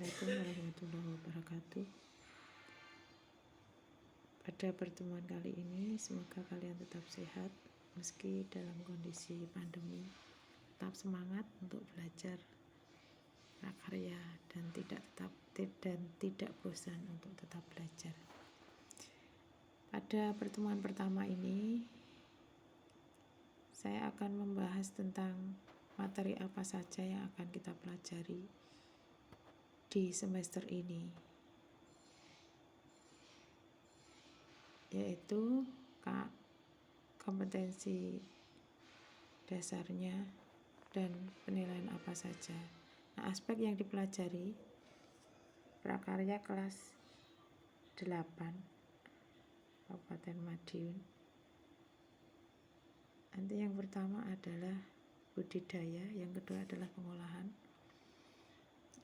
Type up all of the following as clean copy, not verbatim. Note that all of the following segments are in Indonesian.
Assalamualaikum warahmatullahi wabarakatuh. Pada pertemuan kali ini semoga kalian tetap sehat meski dalam kondisi pandemi. Tetap semangat untuk belajar prakarya dan tidak bosan untuk tetap belajar. Pada pertemuan pertama ini saya akan membahas tentang materi apa saja yang akan kita pelajari di semester ini, yaitu kompetensi dasarnya dan penilaian apa saja. Nah, aspek yang dipelajari prakarya kelas 8 Kabupaten Madiun. Nanti yang pertama adalah budidaya, yang kedua adalah pengolahan.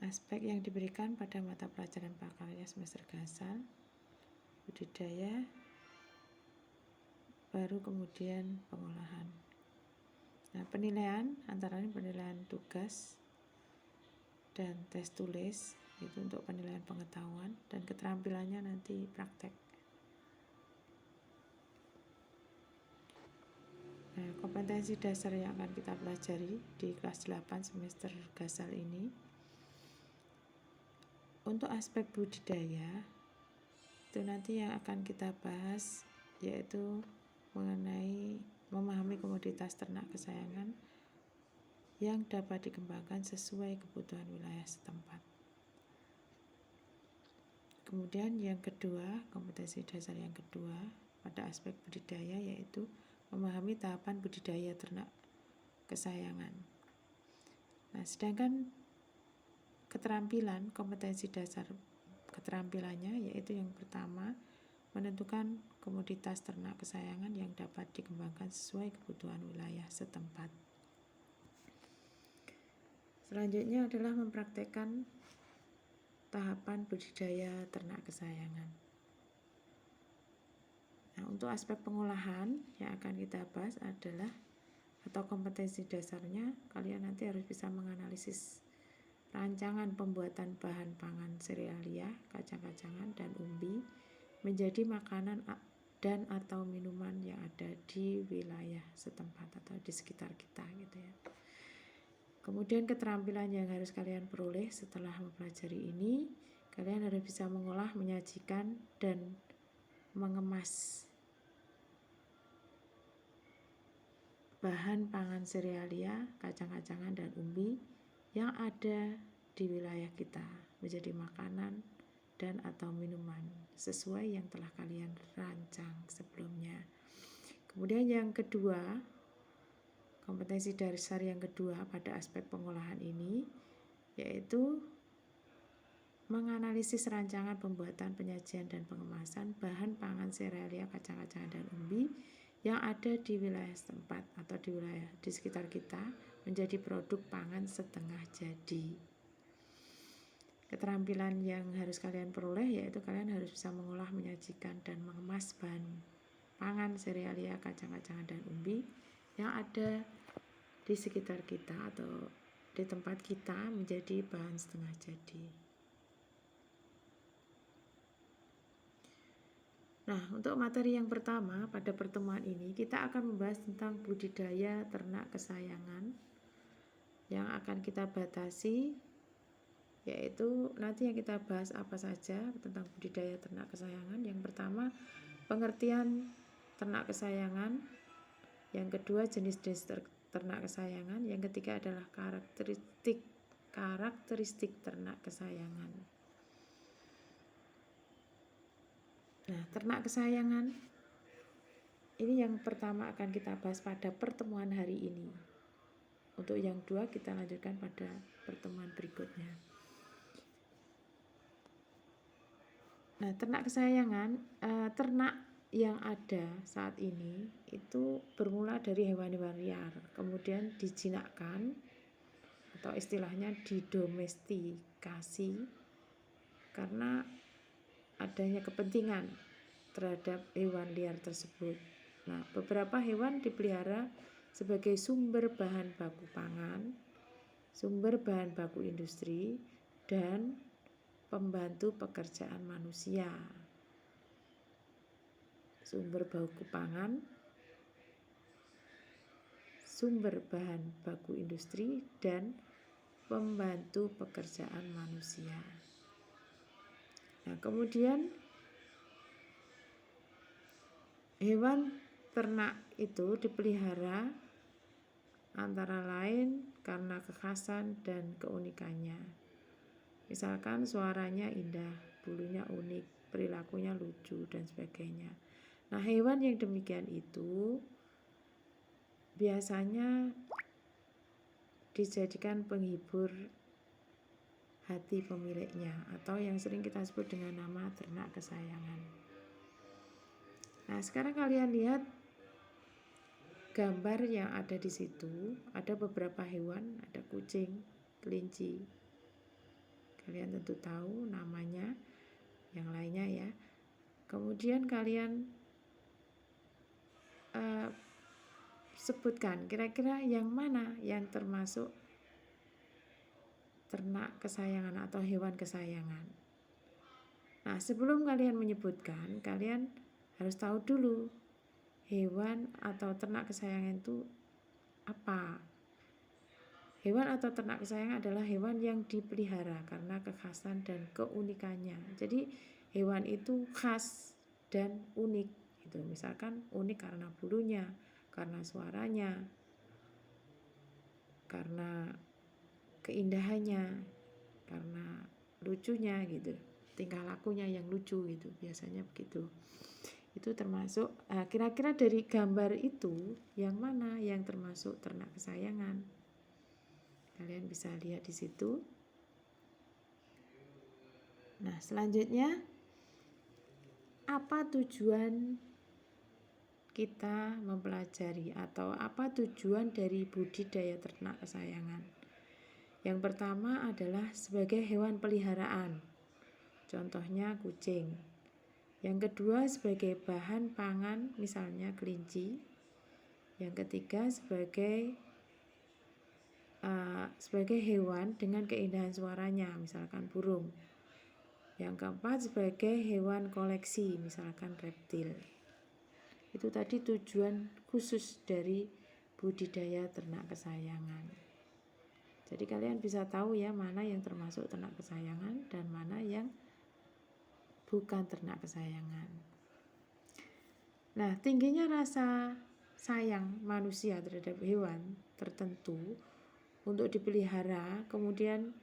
Aspek yang diberikan pada mata pelajaran prakarya semester gasal, budidaya, baru kemudian pengolahan. Nah, penilaian antara lain penilaian tugas dan tes tulis, itu untuk penilaian pengetahuan, dan keterampilannya nanti praktek. Nah, kompetensi dasar yang akan kita pelajari di kelas 8 semester gasal ini, untuk aspek budidaya itu nanti yang akan kita bahas yaitu mengenai memahami komoditas ternak kesayangan yang dapat dikembangkan sesuai kebutuhan wilayah setempat. Kemudian yang kedua, kompetensi dasar yang kedua pada aspek budidaya yaitu memahami tahapan budidaya ternak kesayangan. Nah, sedangkan keterampilan, kompetensi dasar keterampilannya yaitu yang pertama, menentukan komoditas ternak kesayangan yang dapat dikembangkan sesuai kebutuhan wilayah setempat. Selanjutnya adalah mempraktekkan tahapan budidaya ternak kesayangan. Nah, untuk aspek pengolahan yang akan kita bahas adalah atau kompetensi dasarnya, kalian nanti harus bisa menganalisis rancangan pembuatan bahan pangan serealia, kacang-kacangan, dan umbi menjadi makanan dan atau minuman yang ada di wilayah setempat atau di sekitar kita gitu ya. Kemudian keterampilan yang harus kalian peroleh setelah mempelajari ini, kalian harus bisa mengolah, menyajikan, dan mengemas bahan pangan serealia, kacang-kacangan, dan umbi yang ada di wilayah kita menjadi makanan dan atau minuman sesuai yang telah kalian rancang sebelumnya. Kemudian yang kedua, kompetensi dasar yang kedua pada aspek pengolahan ini yaitu menganalisis rancangan pembuatan, penyajian, dan pengemasan bahan pangan serealia, kacang-kacangan, dan umbi yang ada di wilayah setempat atau di wilayah di sekitar kita menjadi produk pangan setengah jadi. Keterampilan yang harus kalian peroleh yaitu kalian harus bisa mengolah, menyajikan, dan mengemas bahan pangan serealia, kacang-kacangan, dan umbi yang ada di sekitar kita atau di tempat kita menjadi bahan setengah jadi. Nah, untuk materi yang pertama pada pertemuan ini kita akan membahas tentang budidaya ternak kesayangan yang akan kita batasi, yaitu nanti yang kita bahas apa saja tentang budidaya ternak kesayangan. Yang pertama, pengertian ternak kesayangan. Yang kedua, jenis-jenis ternak kesayangan. Yang ketiga adalah karakteristik ternak kesayangan. Nah, ternak kesayangan ini yang pertama akan kita bahas pada pertemuan hari ini. Untuk yang dua kita lanjutkan pada pertemuan berikutnya. Nah, ternak kesayangan, ternak yang ada saat ini itu bermula dari hewan-hewan liar, kemudian dijinakkan atau istilahnya didomestikasi karena adanya kepentingan terhadap hewan liar tersebut. Nah, beberapa hewan dipelihara sebagai sumber bahan baku pangan, sumber bahan baku industri, dan pembantu pekerjaan manusia, sumber baku pangan, sumber bahan baku industri, dan pembantu pekerjaan manusia. Nah, kemudian hewan ternak itu dipelihara antara lain karena kekhasan dan keunikannya. Misalkan suaranya indah, bulunya unik, perilakunya lucu, dan sebagainya. Nah, hewan yang demikian itu biasanya dijadikan penghibur hati pemiliknya, atau yang sering kita sebut dengan nama ternak kesayangan. Nah, sekarang kalian lihat gambar yang ada di situ. Ada beberapa hewan, ada kucing, kelinci. Kalian tentu tahu namanya, yang lainnya ya. Kemudian kalian sebutkan kira-kira yang mana yang termasuk ternak kesayangan atau hewan kesayangan. Nah, sebelum kalian menyebutkan, kalian harus tahu dulu hewan atau ternak kesayangan itu apa. Hewan atau ternak kesayangan adalah hewan yang dipelihara karena kekhasan dan keunikannya. Jadi hewan itu khas dan unik gitu. Misalkan unik karena bulunya, karena suaranya, karena keindahannya, karena lucunya gitu, tingkah lakunya yang lucu gitu, biasanya begitu. Itu termasuk kira-kira dari gambar itu yang mana yang termasuk ternak kesayangan. Kalian bisa lihat di situ. Nah, selanjutnya apa tujuan kita mempelajari atau apa tujuan dari budidaya ternak kesayangan? Yang pertama adalah sebagai hewan peliharaan, contohnya kucing. Yang kedua sebagai bahan pangan, misalnya kelinci. Yang ketiga sebagai hewan dengan keindahan suaranya, misalkan burung. Yang keempat sebagai hewan koleksi, misalkan reptil. Itu tadi tujuan khusus dari budidaya ternak kesayangan. Jadi kalian bisa tahu ya mana yang termasuk ternak kesayangan dan mana yang bukan ternak kesayangan. Nah, tingginya rasa sayang manusia terhadap hewan tertentu untuk dipelihara, kemudian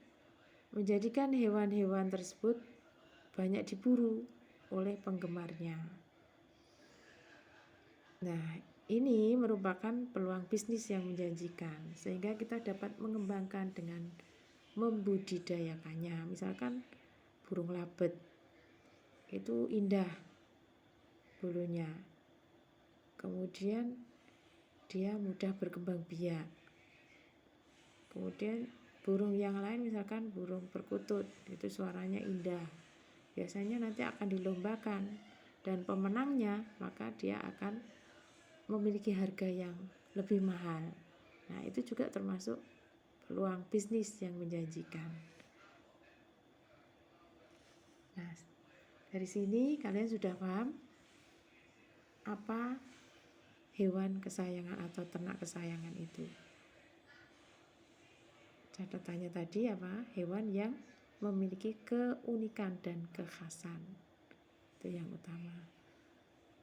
menjadikan hewan-hewan tersebut banyak diburu oleh penggemarnya. Nah, ini merupakan peluang bisnis yang menjanjikan, sehingga kita dapat mengembangkan dengan membudidayakannya. Misalkan burung labet, itu indah bulunya, kemudian dia mudah berkembang biak. Kemudian burung yang lain, misalkan burung perkutut, itu suaranya indah, biasanya nanti akan dilombakan, dan pemenangnya maka dia akan memiliki harga yang lebih mahal. Nah, itu juga termasuk peluang bisnis yang menjanjikan. Nah, dari sini kalian sudah paham apa hewan kesayangan atau ternak kesayangan itu. Catatannya tadi apa? Hewan yang memiliki keunikan dan kekhasan. Itu yang utama.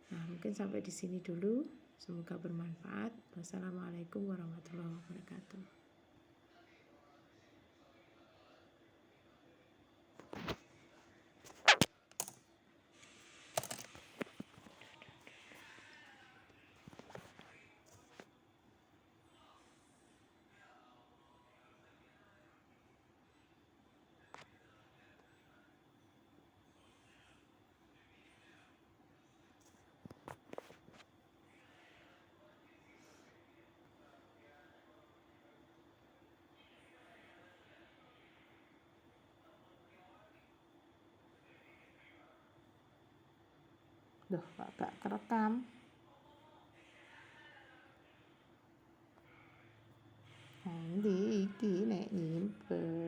Nah, mungkin sampai di sini dulu. Semoga bermanfaat. Wassalamualaikum warahmatullahi wabarakatuh. Loh, kok gak kerekam? Nanti iki nek nyimpen.